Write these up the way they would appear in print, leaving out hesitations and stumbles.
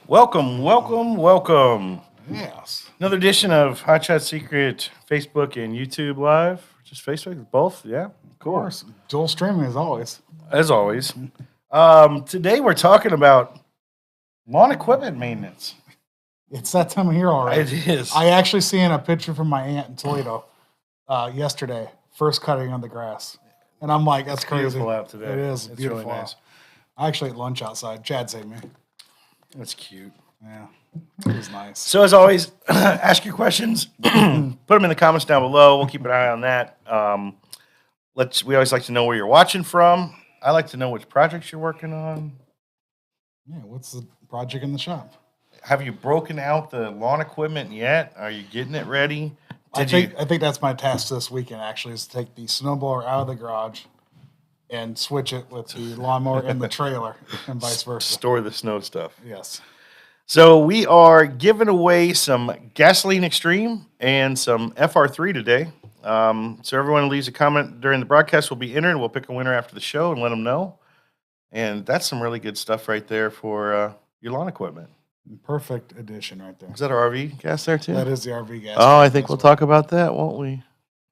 Welcome, welcome, welcome. Yes. Another edition of Hot Shot Secret Facebook and YouTube Live. Just Facebook, both? Yeah, Of course. Dual streaming as always. as always. Today we're talking about lawn equipment maintenance. It's that time of year already. It is. I actually seen a picture from my aunt in Toledo yesterday, first cutting on the grass. And I'm like, that's crazy. Beautiful out today. It is It's beautiful really nice. out. I actually ate lunch outside. Chad saved me. That's cute. Yeah. It was nice. So as always, ask your questions. Put them in the comments down below. We'll keep an eye on that. We always like to know where you're watching from. I like to know which projects you're working on. Yeah, what's the project in the shop? Have you broken out the lawn equipment yet? Are you getting it ready? I think that's my task this weekend actually, is to take the snowblower out of the garage and switch it with the lawnmower in the trailer and vice versa. Store the snow stuff. Yes. So we are giving away some Gasoline Extreme and some FR3 today. So everyone who leaves a comment during the broadcast will be entered. We'll pick a winner after the show and let them know. And that's some really good stuff right there for your lawn equipment. Perfect addition right there. Is that our RV gas there too? That is the RV gas. Oh, I think we'll talk about that, won't we?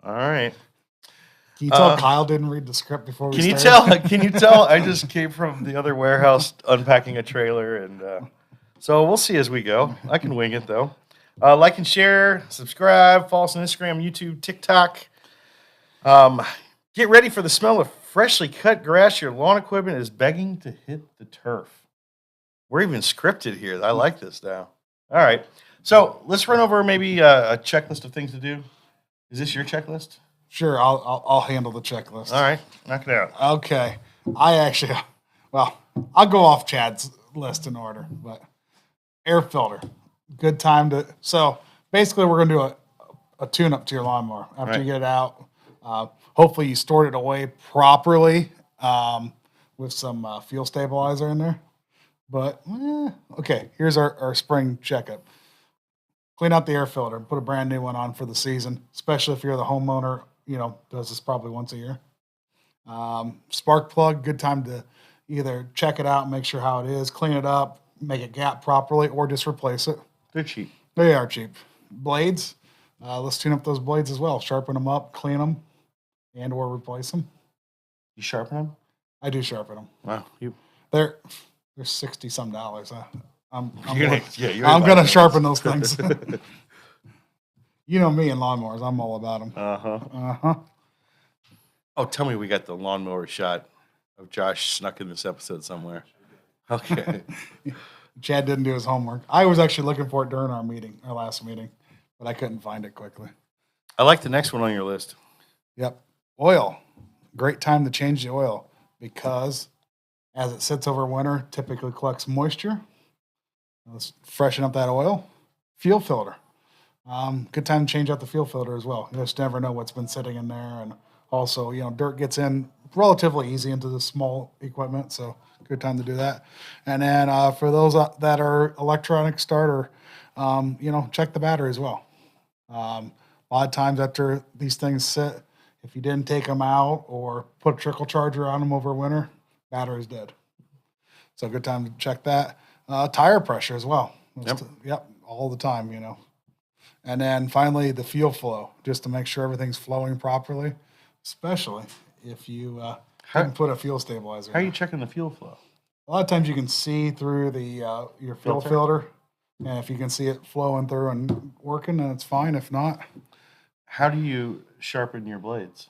All right. Can you tell Kyle didn't read the script before we Can started? you tell? I just came from the other warehouse unpacking a trailer, and so we'll see as we go. I can wing it though. Like and share, subscribe, follow us on Instagram, YouTube, TikTok. Get ready for the smell of freshly cut grass. Your lawn equipment is begging to hit the turf. We're even scripted here. I like this now. All right, so let's run over maybe a checklist of things to do. Is this your checklist? Sure, I'll handle the checklist. All right, knock it out. Okay. I'll go off Chad's list in order, but air filter. Good time to. So basically, we're going to do a tune-up to your lawnmower after you get it out. Hopefully, you stored it away properly with some fuel stabilizer in there. But, okay, here's our spring checkup. Clean out the air filter. Put a brand new one on for the season, especially if you're the homeowner, does this probably once a year. Spark plug, good time to either check it out, make sure how it is, clean it up, make it gap properly, or just replace it. They're cheap. They are cheap. Blades, let's tune up those blades as well. Sharpen them up, clean them, and or replace them. You sharpen them? I do sharpen them. Wow. They're $60-some. I'm going to sharpen those things. You know me and lawnmowers. I'm all about them. Uh-huh. Oh, tell me we got the lawnmower shot of Josh snuck in this episode somewhere. Okay. Chad didn't do his homework. I was actually looking for it during our last meeting, but I couldn't find it quickly. I like the next one on your list. Yep. Oil. Great time to change the oil because as it sits over winter, typically collects moisture. Let's freshen up that oil. Fuel filter. Good time to change out the fuel filter as well. You just never know what's been sitting in there. And also, dirt gets in relatively easy into the small equipment. So good time to do that. And then for those that are electronic starter, check the battery as well. A lot of times after these things sit, if you didn't take them out or put a trickle charger on them over winter, battery's dead. So good time to check that. Tire pressure as well. Yep, all the time, And then finally, the fuel flow, just to make sure everything's flowing properly, especially if you didn't put a fuel stabilizer. How are you checking the fuel flow? A lot of times you can see through the your fuel filter, and if you can see it flowing through and working, then it's fine. If not, how do you sharpen your blades?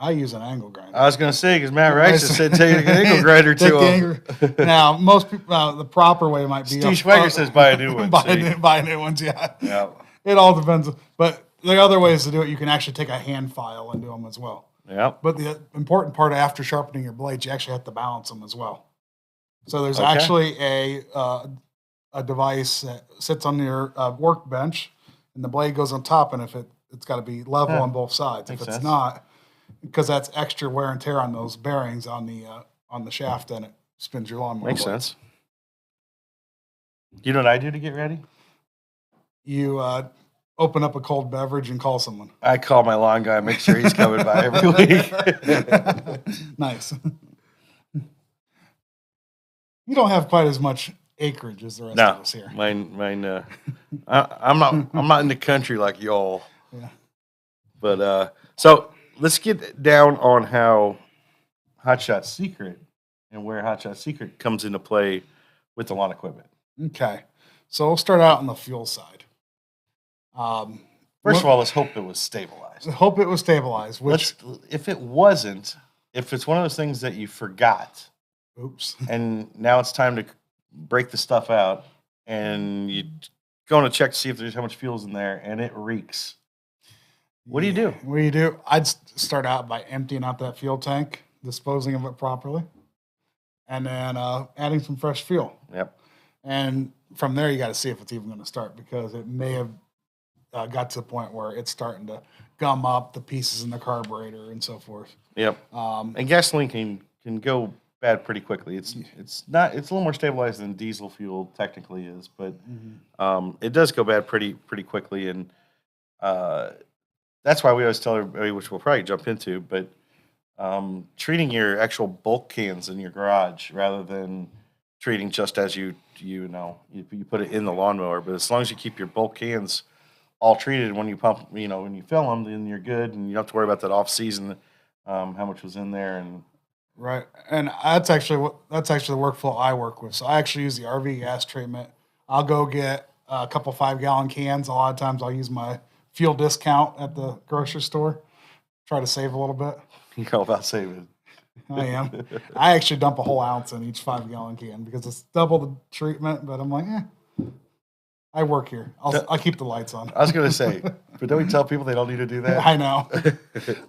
I use an angle grinder. I was going to say, because Matt Rice just said take an angle grinder to him. Now, most people, the proper way might be... Steve Schweiger says buy a new one. Buy new ones, yeah. It all depends. But the other ways to do it, you can actually take a hand file and do them as well. Yeah. But the important part after sharpening your blades, you actually have to balance them as well. So there's actually a device that sits on your workbench, and the blade goes on top, and if it's got to be level on both sides. If it's not... because that's extra wear and tear on those bearings on the shaft, and it spins your lawnmower. Makes sense. You know what I do to get ready? You open up a cold beverage and call someone. I call my lawn guy, make sure he's coming by every week. Nice. You don't have quite as much acreage as the rest No, of us here. mine. I'm not in the country like y'all. Yeah. But so let's get down on how Hot Shot Secret and where Hot Shot Secret comes into play with the lawn equipment. Okay. So we'll start out on the fuel side. First of all, let's hope it was stabilized. I hope it was stabilized, which, If it wasn't, if it's one of those things that you forgot, oops. and now it's time to break the stuff out, and you go to check to see if there's how much fuel's in there, and it reeks. What do you do? What do you do? I'd start out by emptying out that fuel tank, disposing of it properly, and then adding some fresh fuel. Yep. And from there, you got to see if it's even going to start, because it may have got to the point where it's starting to gum up the pieces in the carburetor and so forth. Yep. And gasoline can go bad pretty quickly. It's a little more stabilized than diesel fuel technically is, but it does go bad pretty quickly, and that's why we always tell everybody, which we'll probably jump into, but treating your actual bulk cans in your garage rather than treating just as you put it in the lawnmower. But as long as you keep your bulk cans all treated when you pump, when you fill them, then you're good, and you don't have to worry about that off season, how much was in there. And right, and that's actually the workflow I work with. So I actually use the RV gas treatment. I'll go get a couple 5-gallon cans. A lot of times I'll use my fuel discount at the grocery store. Try to save a little bit. you're all about saving. I am. I actually dump a whole ounce in each 5-gallon can because it's double the treatment. But I'm like, I work here. I'll keep the lights on. I was going to say, but don't we tell people they don't need to do that? I know.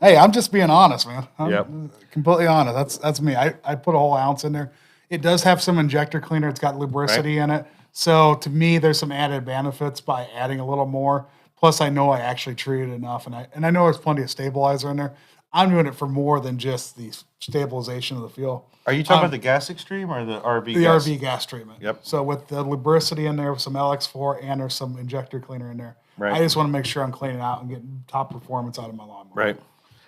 Hey, I'm just being honest, man. Yep. Completely honest. That's me. I put a whole ounce in there. It does have some injector cleaner. It's got lubricity in it. So to me, there's some added benefits by adding a little more. Plus, I know I actually treated enough, and I know there's plenty of stabilizer in there. I'm doing it for more than just the stabilization of the fuel. Are you talking about the gas extreme or the RV? The gas? RV gas treatment. Yep. So with the lubricity in there, with some LX4, and there's some injector cleaner in there. Right. I just want to make sure I'm cleaning out and getting top performance out of my lawnmower. Right.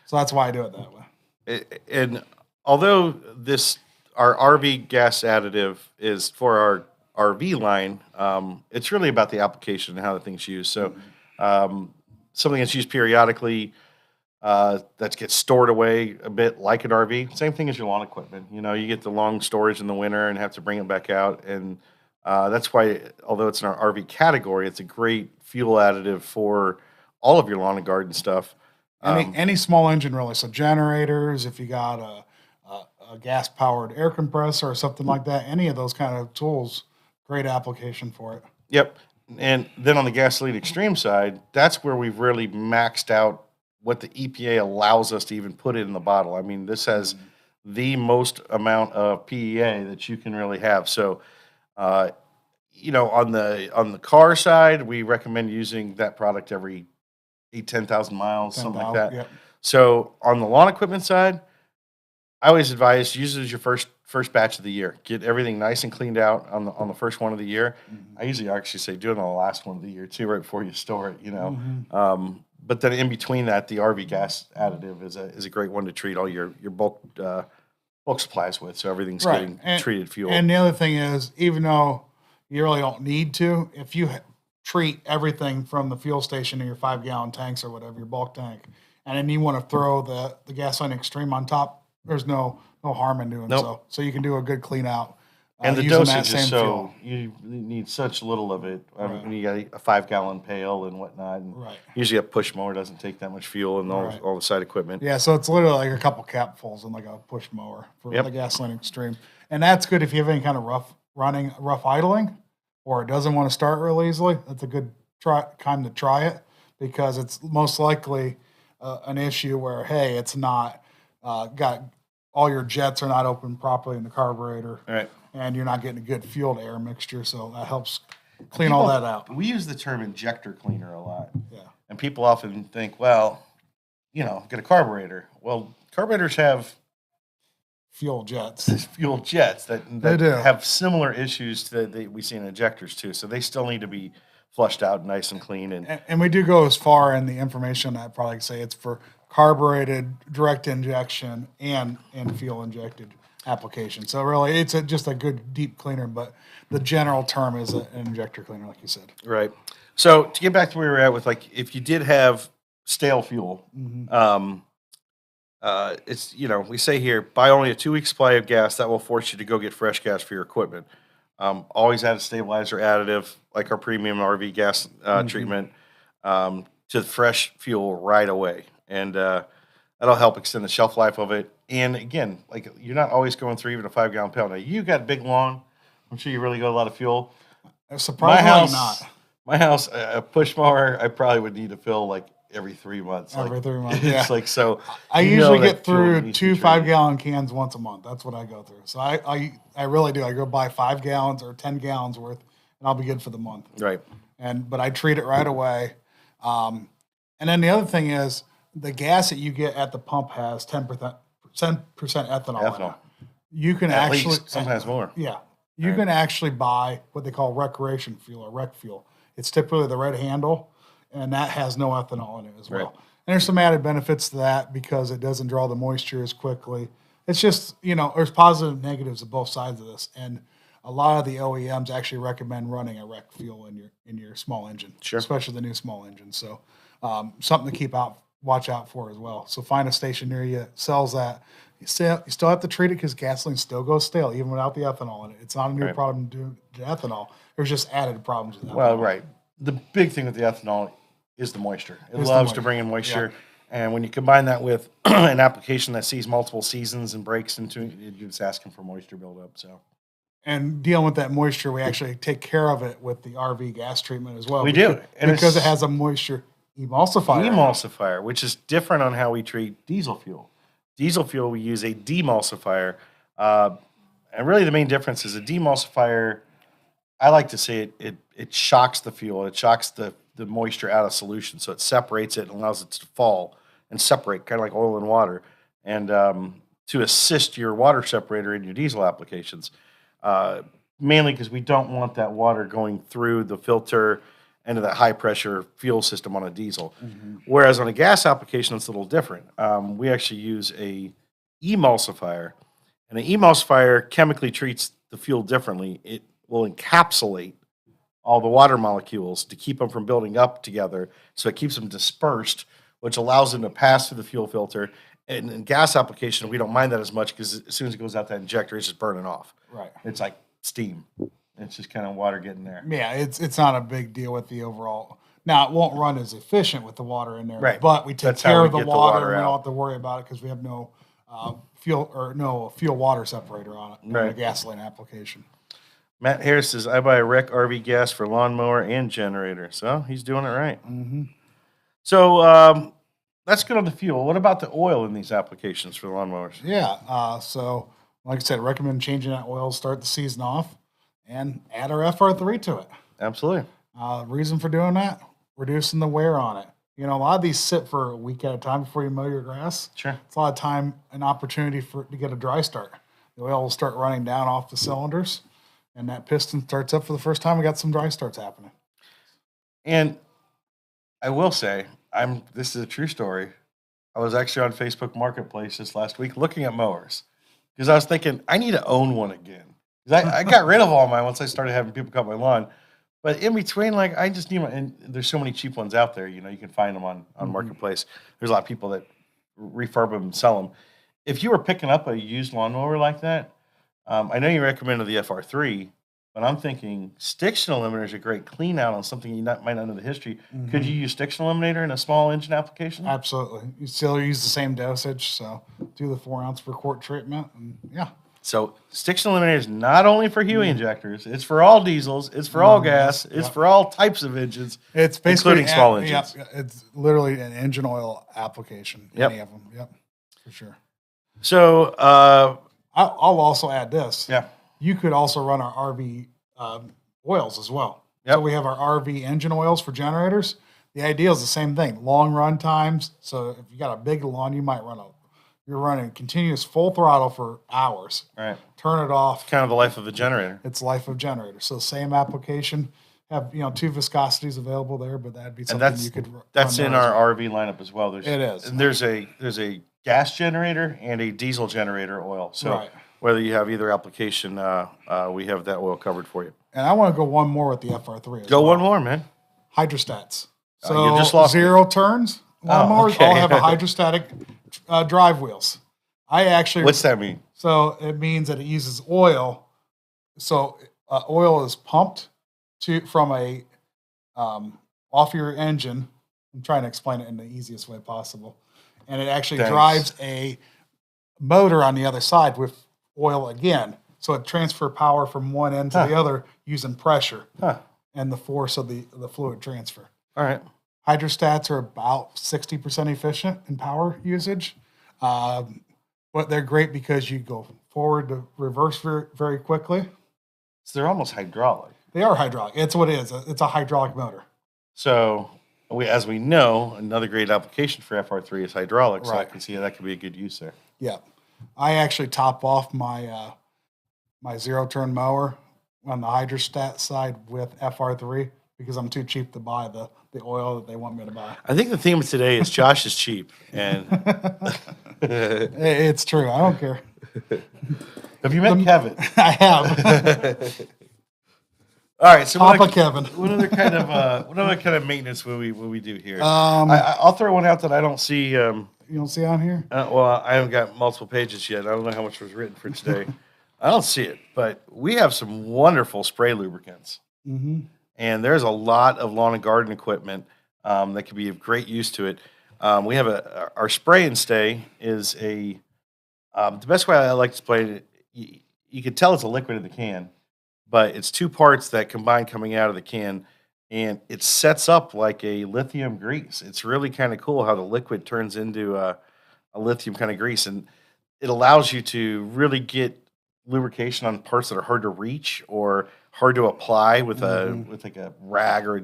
So that's why I do it that way. And although our RV gas additive is for our RV line, it's really about the application and how the thing's used. So something that's used periodically, that gets stored away a bit like an RV. Same thing as your lawn equipment. You get the long storage in the winter and have to bring it back out. And that's why, although it's in our RV category, it's a great fuel additive for all of your lawn and garden stuff. Any small engine, really. So generators, if you got a gas-powered air compressor or something like that, any of those kind of tools, great application for it. Yep. And then on the gasoline extreme side, that's where we've really maxed out what the EPA allows us to even put it in the bottle. I mean, this has the most amount of PEA that you can really have. So, on the car side, we recommend using that product every 10,000 miles, something like that. Yep. So on the lawn equipment side, I always advise use it as your first batch of the year. Get everything nice and cleaned out on the first one of the year. I usually actually say do it on the last one of the year too, right before you store it. But then in between that, the RV gas additive is a great one to treat all your bulk supplies with. So everything's getting treated fuel. And the other thing is, even though you really don't need to, if you treat everything from the fuel station in your 5-gallon tanks or whatever, your bulk tank, and then you want to throw the gasoline extreme on top, there's no harm in doing so. So you can do a good clean out. And the using dosage is fuel. you need such little of it. When you got a 5-gallon pail and whatnot. And usually a push mower doesn't take that much fuel and all the side equipment. Yeah, so it's literally like a couple capfuls in like a push mower for the gasoline extreme. And that's good if you have any kind of rough idling, or it doesn't want to start real easily. That's a good time to try it, because it's most likely an issue where, hey, it's not got all your jets are not open properly in the carburetor. Right. And you're not getting a good fuel to air mixture, so that helps clean all that out. We use the term injector cleaner a lot. Yeah. And people often think, well, get a carburetor. Well, carburetors have fuel jets that have similar issues that we see in injectors too. So they still need to be flushed out nice and clean. And we do go as far in the information that probably say it's for carbureted direct injection and fuel injected. application. So really, it's just a good deep cleaner, but the general term is an injector cleaner, like you said. Right. So to get back to where we were at with like, if you did have stale fuel, it's, we say here, buy only a 2-week supply of gas. That will force you to go get fresh gas for your equipment. Always add a stabilizer additive, like our premium RV gas treatment, to the fresh fuel right away. And that'll help extend the shelf life of it. And again, like you're not always going through even a 5-gallon pail. Now, you got a big lawn. I'm sure you really got a lot of fuel. Surprisingly not. My house, a push mower, I probably would need to fill like every 3 months. Every 3 months, It's yeah. like, so. I usually get through 2 5-gallon cans once a month. That's what I go through. So I really do. I go buy 5 gallons or 10 gallons worth, and I'll be good for the month. Right. But I treat it right away. And then the other thing is the gas that you get at the pump has 10% ethanol in it. You can At actually least, sometimes more. Yeah. You can actually buy what they call recreation fuel or rec fuel. It's typically the red handle, and that has no ethanol in it as well. Right. And there's some added benefits to that because it doesn't draw the moisture as quickly. It's just, there's positive and negatives of both sides of this. And a lot of the OEMs actually recommend running a rec fuel in your small engine, especially the new small engines. So something to watch out for as well. So find a station near you that sells that. You still have to treat it because gasoline still goes stale even without the ethanol in it. It's not a new problem due to ethanol. There's just added problems with ethanol. Well, right. The big thing with the ethanol is the moisture. It loves to bring in moisture. Yeah. And when you combine that with an application that sees multiple seasons and breaks into it, you're just asking for moisture buildup. So, and dealing with that moisture, we actually take care of it with the RV gas treatment as well. We do. And because it has a moisture emulsifier. Which is different on how we treat diesel fuel. Diesel fuel, we use a demulsifier. And really the main difference is a demulsifier, I like to say it shocks the fuel. It shocks the moisture out of solution. So it separates it and allows it to fall and separate, kind of like oil and water. And to assist your water separator in your diesel applications, mainly because we don't want that water going through the filter into that high pressure fuel system on a diesel. Whereas on a gas application, it's a little different. We actually use a emulsifier, and an emulsifier chemically treats the fuel differently. It will encapsulate all the water molecules to keep them from building up together, so it keeps them dispersed, which allows them to pass through the fuel filter. And in gas application, we don't mind that as much because as soon as it goes out that injector, it's just burning off. Right. It's like steam. It's just kind of water getting there. Yeah, it's not a big deal with the overall. Now, it won't run as efficient with the water in there, right? But we take care of the water and we don't have to worry about it because we have no fuel water separator on it in a gasoline application. Matt Harris says, I buy a rec RV gas for lawnmower and generator. So he's doing it right. So that's good on the fuel. What about the oil in these applications for the lawnmowers? Yeah, so like I said, recommend changing that oil, start the season off, and add our FR3 to it. Absolutely. Reason for doing that, reducing the wear on it. A lot of these sit for a week at a time before you mow your grass. Sure. It's a lot of time and opportunity to get a dry start. The oil will start running down off the cylinders, and that piston starts up for the first time. We got some dry starts happening. And I will say, this is a true story. I was actually on Facebook Marketplace this last week looking at mowers because I was thinking, I need to own one again. I got rid of all mine once I started having people cut my lawn. But in between, like, I just need one. And there's so many cheap ones out there. You can find them on Marketplace. There's a lot of people that refurb them and sell them. If you were picking up a used lawnmower like that, I know you recommended the FR3, but I'm thinking Stiction Eliminator is a great clean out on something you might not know the history. Could you use Stiction Eliminator in a small engine application? Absolutely. You still use the same dosage, so do the 4 ounce per quart treatment, and yeah. So Stiction Eliminator is not only for HEUI injectors; it's for all diesels, it's for all gas, it's for all types of engines. It's basically including small engines. Yep, it's literally an engine oil application. Any of them. Yep, for sure. So I'll also add this. Yeah. You could also run our RV oils as well. Yep. So we have our RV engine oils for generators. The idea is the same thing. Long run times. So if you got a big lawn, you might you're running continuous full throttle for hours. Right. Turn it off. Kind of the life of a generator. It's life of generator. So same application. Have 2 viscosities available there, but that'd be something you could. That's in our RV lineup as well. It is. And there's a gas generator and a diesel generator oil. So whether you have either application, we have that oil covered for you. And I want to go one more with the FR3 as Go well. one more, man. Hydrostats. You So just lost zero turns lawnmowers okay. all have a hydrostatic drive wheels. I actually. What's that mean? So it means that it uses oil. So oil is pumped from a off your engine. I'm trying to explain it in the easiest way possible, and it actually drives a motor on the other side with oil again. So it transfer power from one end to the other using pressure and the force of the fluid transfer. All right. Hydrostats are about 60% efficient in power usage, but they're great because you go forward to reverse very, very quickly. So they're almost hydraulic. They are hydraulic. It's what it is. It's a hydraulic motor. So, as we know, another great application for FR3 is hydraulic. So I Right. can see that could be a good use there. Yeah. I actually top off my my zero-turn mower on the hydrostat side with FR3 because I'm too cheap to buy the oil that they want me to buy. I think the theme of today is Josh is cheap. And It's true. I don't care. have you met Kevin? I have. All right. So Papa Kevin. what other kind of maintenance will we do here? I'll throw one out that I don't see. You don't see on here? Well, I haven't got multiple pages yet. I don't know how much was written for today. I don't see it, but we have some wonderful spray lubricants. Mm-hmm. And there's a lot of lawn and garden equipment that could be of great use to it. We have our spray and stay is the best way I like to explain it. You can tell it's a liquid in the can, but it's two parts that combine coming out of the can, and it sets up like a lithium grease. It's really kind of cool how the liquid turns into a lithium kind of grease, and it allows you to really get lubrication on parts that are hard to reach or hard to apply with with like a rag or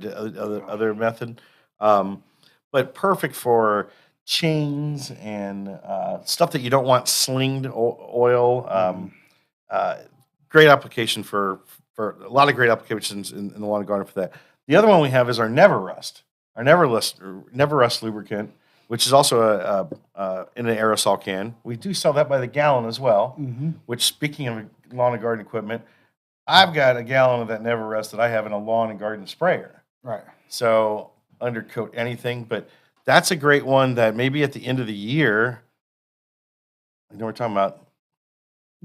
other method. But perfect for chains and stuff that you don't want slinged oil. Great application for a lot of great applications in the lawn and garden for that. The other one we have is our Never Rust. Our Never Rust lubricant, which is also in an aerosol can. We do sell that by the gallon as well. Mm-hmm. Which, speaking of lawn and garden equipment, I've got a gallon of that Never Rust that I have in a lawn and garden sprayer. Right. So undercoat anything, but that's a great one that maybe at the end of the year, I know we're talking about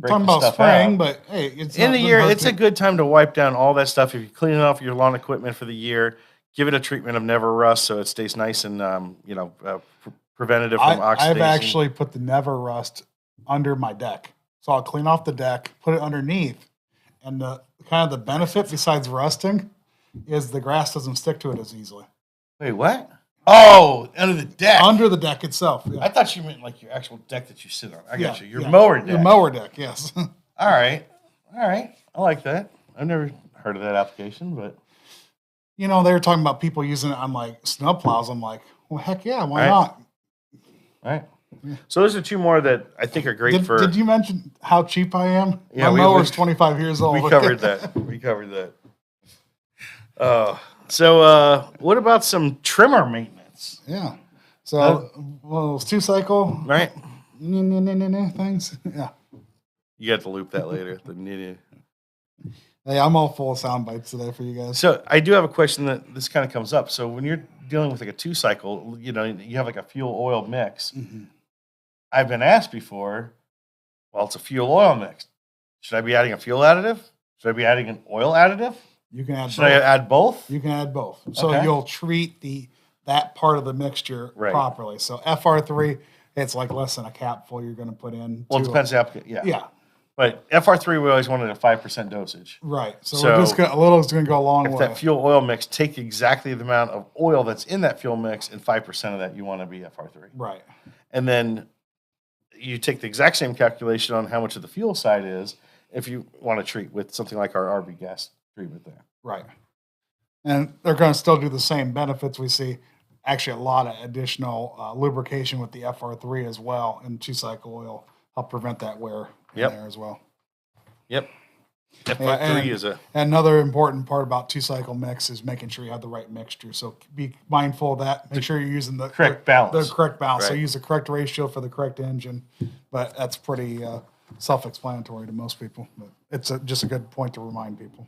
Talking about spring, but hey, it's in not the year, hurt it's a good time to wipe down all that stuff. If you're cleaning off your lawn equipment for the year, give it a treatment of Never Rust so it stays nice and preventative from oxidation. I've actually put the Never Rust under my deck, so I'll clean off the deck, put it underneath, and the kind of the benefit besides rusting is the grass doesn't stick to it as easily. Wait, what? Oh, under the deck. Under the deck itself. Yeah. I thought you meant like your actual deck that you sit on. I got you. Your yeah. mower deck. Your mower deck, yes. All right. I like that. I've never heard of that application, but You know, they were talking about people using it on like snow plows. I'm like, well, heck yeah, why Right. not? all right. So those are two more that I think are great for. Did you mention how cheap I am? Yeah, My mower's 25 years old. We covered that. So what about some trimmer maintenance? Yeah. So, well, those TwoCycle Right? things. Yeah. You got to loop that later. Hey, I'm all full of sound bites today for you guys. So I do have a question that this kind of comes up. So when you're dealing with like a TwoCycle, you have like a fuel oil mix. Mm-hmm. I've been asked before, well, it's a fuel oil mix. Should I be adding a fuel additive? Should I be adding an oil additive? You can add Should both. I add both? You can add both. So Okay. you'll treat that part of the mixture Right. properly. So FR3, it's like less than a capful you're going to put in. Well, it depends on the application. Yeah. Yeah, But FR3, we always wanted a 5% dosage. right. So, So we're just a little is going to go a long If way. that fuel oil mix, take exactly the amount of oil that's in that fuel mix, and 5% of that you want to be FR3. Right. And then you take the exact same calculation on how much of the fuel side is if you want to treat with something like our RB gas treatment there. Right. And they're going to still do the same benefits we see. Actually, a lot of additional lubrication with the FR3 as well, and TwoCycle oil help prevent that wear in Yep. there as well. Yep. FR3 is a Another important part about TwoCycle mix is making sure you have the right mixture. So be mindful of that. Make sure you're using the correct balance. The correct balance. So Right. use the correct ratio for the correct engine. But that's pretty self-explanatory to most people, but it's just a good point to remind people.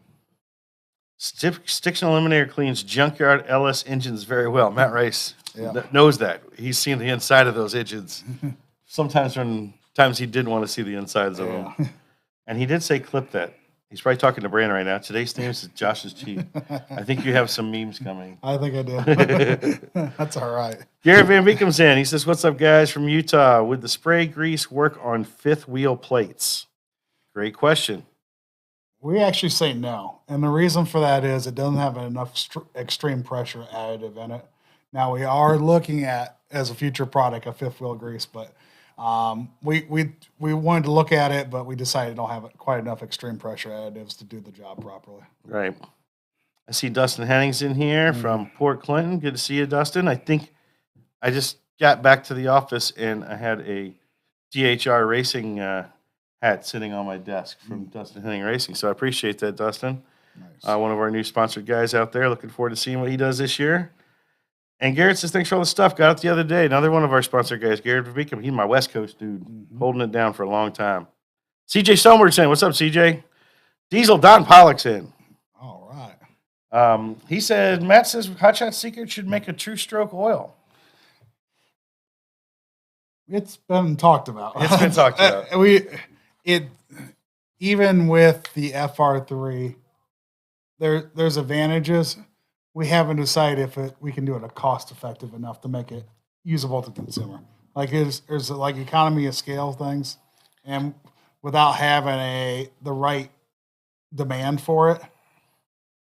Sticks and Eliminator cleans junkyard LS engines very well. Matt Rice knows that. He's seen the inside of those engines. Sometimes he didn't want to see the insides of them. And he did say clip that. He's probably talking to Brandon right now. Today's news is Josh is cheap. I think you have some memes coming. I think I do. That's all right. Garrett Van Beek comes in. He says, "What's up, guys from Utah? Would the spray grease work on fifth wheel plates?" Great question. We actually say no. And the reason for that is it doesn't have enough extreme pressure additive in it. Now, we are looking at, as a future product, a fifth wheel grease, but we wanted to look at it, but we decided it don't have quite enough extreme pressure additives to do the job properly. Right. I see Dustin Hennings in here from Port Clinton. Good to see you, Dustin. I think I just got back to the office and I had a DHR Racing hat sitting on my desk from Dustin Henning Racing. So I appreciate that, Dustin. Nice. One of our new sponsored guys out there. Looking forward to seeing what he does this year. And Garrett says, "Thanks for all the stuff. Got it the other day." Another one of our sponsored guys, Garrett Vivicum. He's my West Coast dude, holding it down for a long time. CJ Stomberg's in. What's up, CJ? Diesel Don Pollock's in. All right. He said, Matt says Hot Shot Secret should make a true stroke oil. It's been talked about. It's been talked about. Even with the FR3, there's advantages. We haven't decided if we can do it cost effective enough to make it usable to consumer. Like there's like economy of scale things, and without having the right demand for it,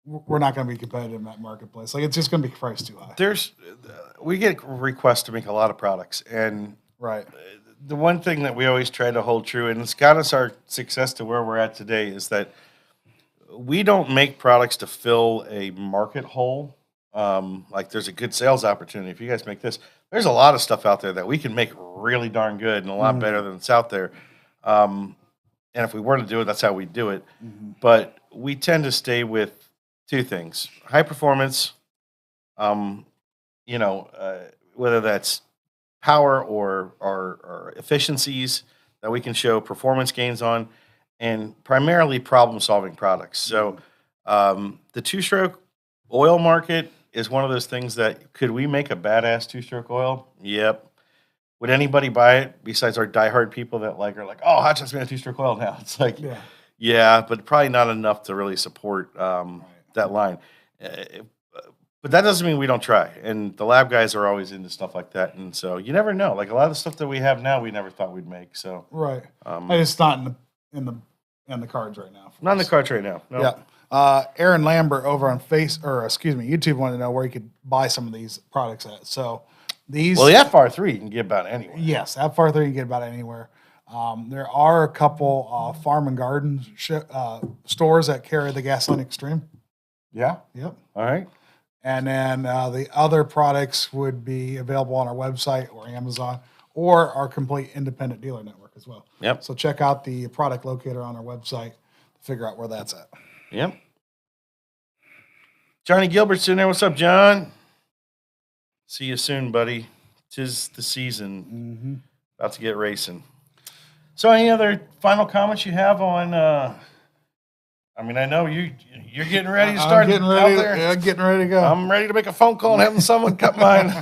we're not going to be competitive in that marketplace. Like it's just going to be priced too high. We get requests to make a lot of products, and right. The one thing that we always try to hold true, and it's got us our success to where we're at today, is that we don't make products to fill a market hole. Like there's a good sales opportunity. If you guys make this, there's a lot of stuff out there that we can make really darn good and a lot better than it's out there. And if we were to do it, that's how we do it. But we tend to stay with two things: high performance, whether that's power or efficiencies that we can show performance gains on, and primarily problem-solving products. So the two-stroke oil market is one of those things that, could we make a badass two-stroke oil? Yep. Would anybody buy it besides our diehard people that are like, oh, Hot Shot's made a two-stroke oil now? It's like, yeah, but probably not enough to really support that line. But that doesn't mean we don't try. And the lab guys are always into stuff like that. And so you never know. Like a lot of the stuff that we have now, we never thought we'd make. So it's not in the cards right now. Not in the cards right now. No. Yeah. Aaron Lambert over on YouTube wanted to know where you could buy some of these products at. So these. Well, the FR3 you can get about anywhere. Yes, FR3 you can get about anywhere. There are a couple farm and garden stores that carry the Gasoline Extreme. Yeah. Yep. All right. And then the other products would be available on our website or Amazon or our complete independent dealer network as well. Yep. So check out the product locator on our website to figure out where that's at. Yep. Johnny Gilbert's in there. What's up, John? See you soon, buddy. 'Tis the season. About to get racing. So any other final comments you have on I know you're getting ready to start out there. Yeah, getting ready to go. I'm ready to make a phone call and having someone cut mine.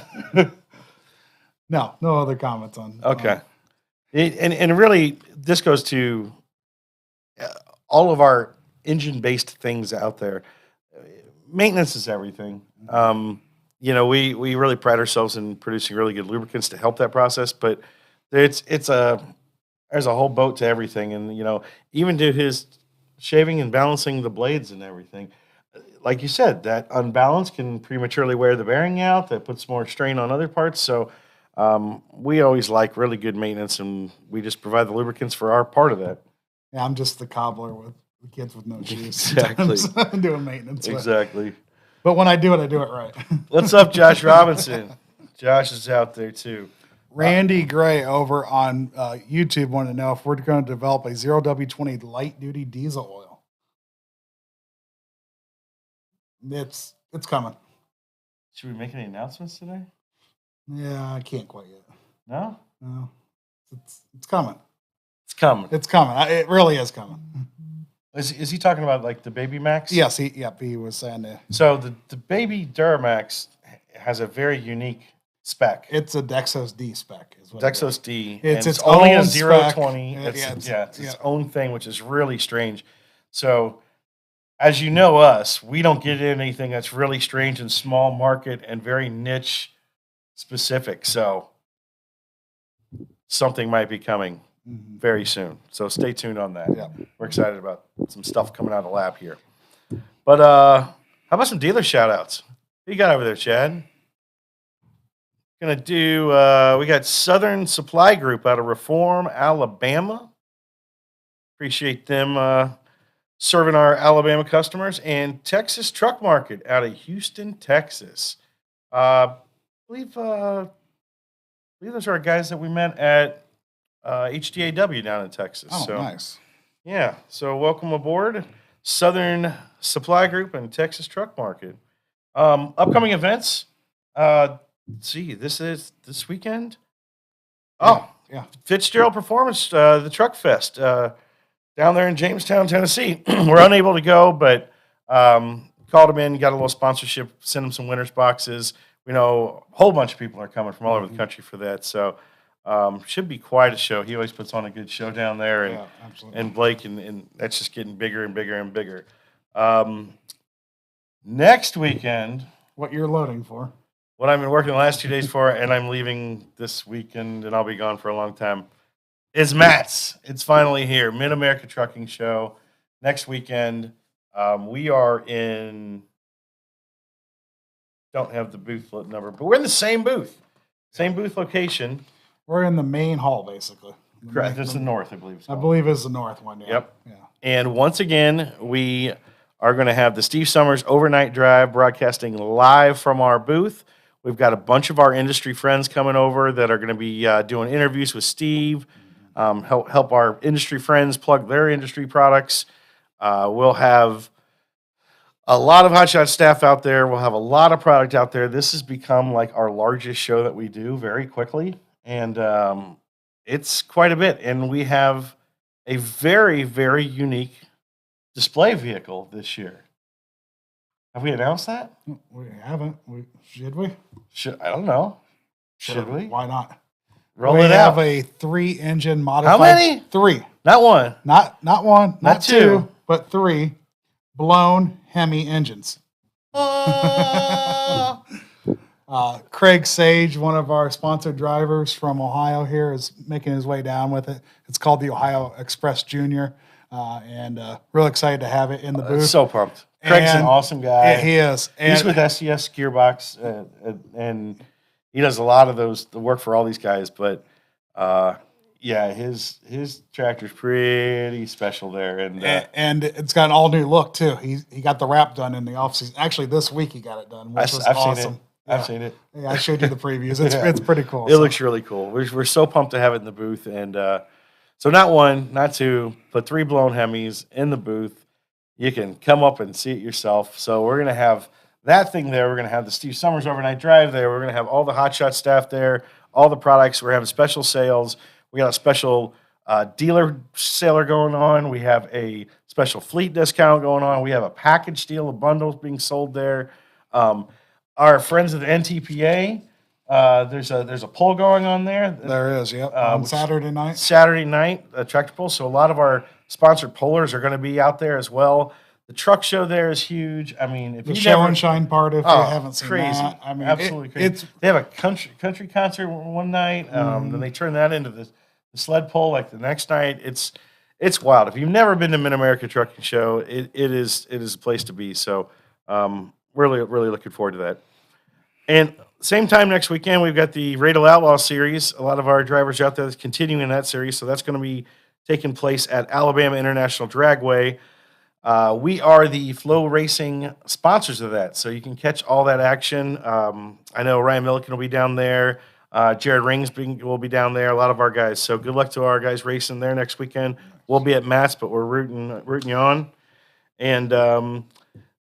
No other comments on. Okay. And really, this goes to all of our engine-based things out there. Maintenance is everything. We really pride ourselves in producing really good lubricants to help that process, but there's a whole boat to everything, and even to his shaving and balancing the blades and everything. Like you said, that unbalance can prematurely wear the bearing out. That puts more strain on other parts. So we always like really good maintenance, and we just provide the lubricants for our part of that. Yeah, I'm just the cobbler with the kids with no shoes. Exactly. Doing maintenance. Exactly. But when I do it right. What's up, Josh Robinson? Josh is out there too. Randy Gray over on YouTube wanted to know if we're going to develop a 0W20 light-duty diesel oil. It's coming. Should we make any announcements today? Yeah, I can't quite yet. No? No. It's coming. It's coming. It's coming. It really is coming. Is he talking about like the Baby Max? Yes, he was saying that. So the Baby Duramax has a very unique spec. It's a Dexos D spec. Is what Dexos D. It's and its only a own 0-20. spec. It's its own thing, which is really strange. So, as you know us, we don't get anything that's really strange and small market and very niche specific. So, something might be coming very soon. So, stay tuned on that. Yeah. We're excited about some stuff coming out of the lab here. But how about some dealer shout outs? What you got over there, Chad? Gonna do we got Southern Supply Group out of Reform, Alabama. Appreciate them serving our Alabama customers. And Texas Truck Market out of Houston, Texas. I believe those are our guys that we met at HDAW down in Texas. Oh, so nice. yeah, so welcome aboard, Southern Supply Group and Texas Truck Market. Upcoming events. Let's see, this is this weekend. Oh, Yeah. Fitzgerald Performance, the Truck Fest down there in Jamestown, Tennessee. We're unable to go, but called them in, got a little sponsorship, sent them some winners boxes. We know a whole bunch of people are coming from all over the country for that, so should be quite a show. He always puts on a good show down there, and Yeah, absolutely. and Blake, and that's just getting bigger and bigger and bigger. Next weekend, What you're loading for? what I've been working the last 2 days for, and I'm leaving this weekend, and I'll be gone for a long time, is Matt's. It's finally here. Mid-America Trucking Show. Next weekend. We are in, don't have the booth number, but we're in the same booth. Same booth location. We're in the main hall, basically. Correct. It's the north, I believe. it's I called. believe it's the north one. Yeah. Yep. Yeah. And once again, we are going to have the Steve Summers Overnight Drive broadcasting live from our booth. We've got a bunch of our industry friends coming over that are going to be doing interviews with Steve, help our industry friends plug their industry products. We'll have a lot of hotshot staff out there. We'll have a lot of product out there. This has become like our largest show that we do very quickly, and it's quite a bit. And we have a very, very unique display vehicle this year. Have we announced that? We haven't. Should we? I don't know. Should Sure. we? Why not? Roll we it have out. a 3-engine modified. How many? 3. Not one. Not one, Not not two. 2, but 3 blown Hemi engines. Oh. Craig Sage, one of our sponsored drivers from Ohio here, is making his way down with it. It's called the Ohio Express Junior, and real excited to have it in the booth. So pumped. Craig's an And awesome guy. Yeah, he is. He's And with SCS Gearbox, and he does a lot of the work for all these guys. But yeah, his tractor's pretty special there, and it's got an all new look too. He got the wrap done in the off season. Actually, this week he got it done, which was I've awesome. seen it. Yeah. I've seen it. Yeah, I showed you the previews. It's Yeah. it's pretty cool. It looks really cool. We're so pumped to have it in the booth, and so not one, not two, but 3 blown Hemis in the booth. You can come up and see it yourself. So we're gonna have that thing there. We're gonna have the Steve Summers Overnight Drive there. We're gonna have all the hotshot staff there, all the products. We're having special sales. We got a special dealer sailor going on. We have a special fleet discount going on. We have a package deal of bundles being sold there. Our friends at the NTPA, there's a poll going on there. There is, yep. On which- Saturday night. Saturday night, tractor pull. So a lot of our sponsored pullers are going to be out there as well. The truck show there is huge. I mean, if The you show never, and shine part, if you haven't seen crazy, that. I mean, absolutely crazy. it's They have a country concert one night, then they turn that into the sled pull like the next night. It's wild. If you've never been to Mid America Trucking Show, it is a place to be. So really looking forward to that. And same time next weekend, we've got the Radel Outlaw Series. A lot of our drivers out there that's continuing that series, so that's going to be taking place at Alabama International Dragway. We are the Flow Racing sponsors of that, so you can catch all that action. I know Ryan Milliken will be down there. Jared Rings will be down there. A lot of our guys. So good luck to our guys racing there next weekend. We'll be at Matt's, but we're rooting you on. And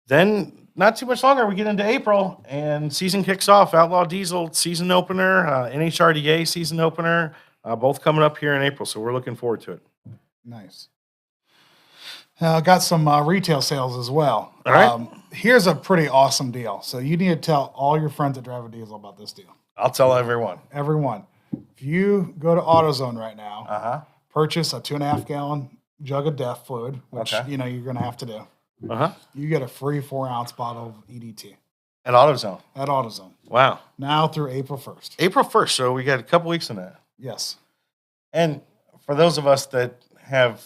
then not too much longer, we get into April, and season kicks off. Outlaw Diesel season opener, NHRDA season opener. both coming up here in April, so we're looking forward to it. Nice. Got some retail sales as well. All right. Here's a pretty awesome deal. So you need to tell all your friends that drive a diesel about this deal. I'll tell everyone. Everyone. If you go to AutoZone right now, Uh-huh. purchase a 2.5 gallon jug of DEF fluid, which Okay. you're going to have to do. Uh-huh. You get a free 4-ounce bottle of EDT At AutoZone. at AutoZone. Wow. Now through April 1st. April 1st, so we got a couple weeks in that. Yes. And for those of us that have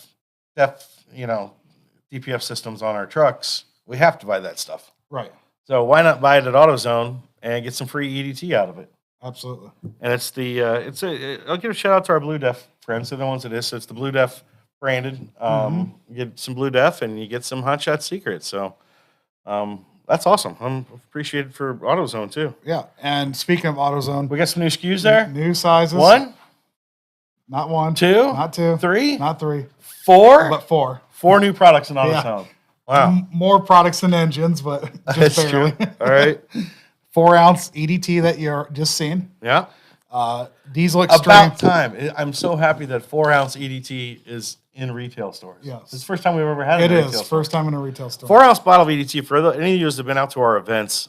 DPF systems on our trucks, we have to buy that stuff. Right. So why not buy it at AutoZone and get some free EDT out of it? Absolutely. And it's I'll give a shout out to our Blue Def friends. They're the ones it is. So it's the Blue Def branded. You get some Blue Def and you get some Hot Shot Secret. So that's awesome. I'm appreciated for AutoZone too. Yeah. And speaking of AutoZone, We got some new SKUs there. new sizes. One, Not one. two, Not two. three, Not three. four. But four. Four new products in AutoZone. Wow. More products than engines, but just That's barely. true. All right. 4-ounce EDT that you're just seen. Yeah. Diesel Extreme. About time. I'm so happy that 4-ounce EDT is in retail stores. Yes. It's the first time we've ever had it It in a is. retail store. First time in a retail store. 4-ounce bottle of EDT, for any of you that have been out to our events,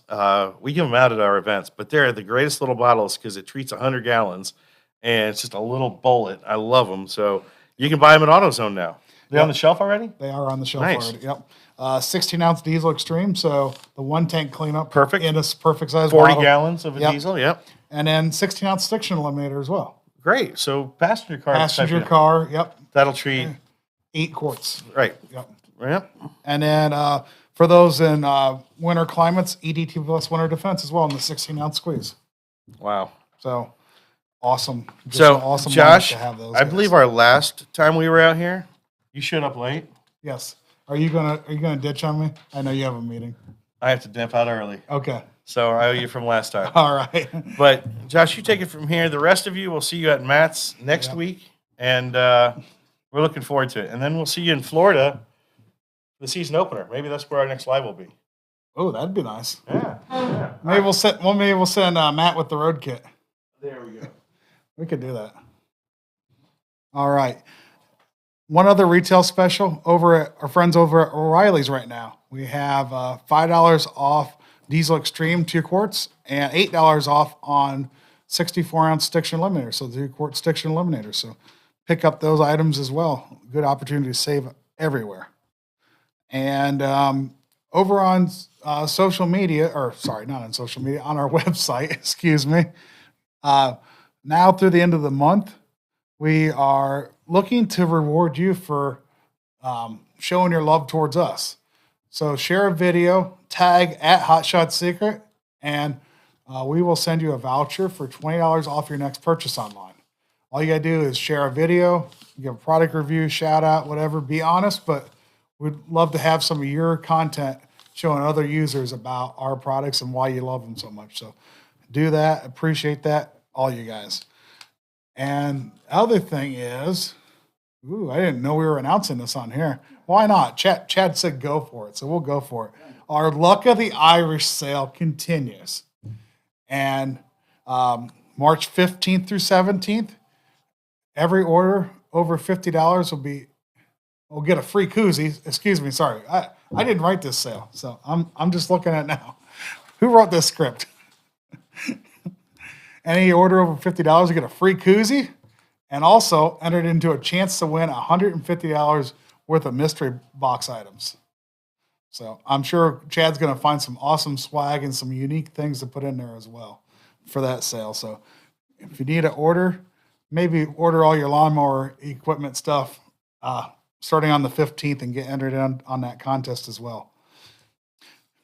we give them out at our events, but they're the greatest little bottles because it treats 100 gallons, and it's just a little bullet. I love them. So you can buy them at AutoZone now. They on the shelf already? They are on the shelf Nice. already. Yep. 16-ounce Diesel Extreme, so the 1-tank cleanup. Perfect. In a perfect size 40 bottle. gallons of a Yep. diesel, yep. And then 16-ounce Stiction Eliminator as well. Great. So passenger car. Passenger type of- car, yep. That'll treat, 8 quarts. right. Yep. Yep. And then for those in winter climates, EDT Plus Winter Defense as well in the 16-ounce squeeze. Wow. So awesome. Just So, an awesome moment Josh, to have those I guys. believe our last time we were out here, you showed up late. Yes. Are you gonna ditch on me? I know you have a meeting. I have to dip out early. Okay. So I owe you from last time. All right. But Josh, you take it from here. The rest of you, we'll see you at Matt's next Yep. week, and we're looking forward to it. And then we'll see you in Florida, the season opener. Maybe that's where our next live will be. Oh, that'd be nice. Yeah. Maybe we'll send Matt with the road kit. There we go. We could do that. All right. One other retail special over at our friends over at O'Reilly's right now. We have $5 off Diesel Extreme 2 quarts and $8 off on 64-ounce Stiction Eliminator. So 2-quart Stiction Eliminator. So pick up those items as well. Good opportunity to save everywhere. And over on social media, or sorry, not on social media, on our website, excuse me. Now through the end of the month, we are looking to reward you for showing your love towards us. So share a video, tag at Hot Shot Secret, and we will send you a voucher for $20 off your next purchase online. All you gotta do is share a video, give a product review, shout out, whatever. Be honest, but we'd love to have some of your content showing other users about our products and why you love them so much. So do that. Appreciate that, all you guys. And the other thing is, I didn't know we were announcing this on here. Why not? Chad said go for it, so we'll go for it. Our Luck of the Irish sale continues. And March 15th through 17th, every order over $50 will get a free koozie. Excuse me, sorry. I didn't write this sale, so I'm just looking at it now. Who wrote this script? Any order over $50 will get a free koozie, and also entered into a chance to win $150 worth of mystery box items. So I'm sure Chad's going to find some awesome swag and some unique things to put in there as well for that sale. So if you need an order, maybe order all your lawnmower equipment stuff starting on the 15th and get entered on that contest as well.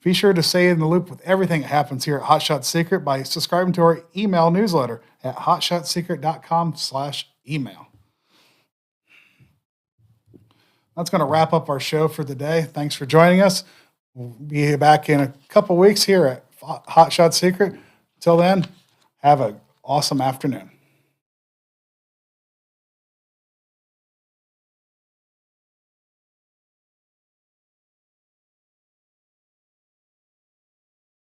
Be sure to stay in the loop with everything that happens here at Hot Shot Secret by subscribing to our email newsletter at hotshotsecret.com/email. That's going to wrap up our show for today. Thanks for joining us. We'll be back in a couple weeks here at Hot Shot Secret. Until then, have an awesome afternoon.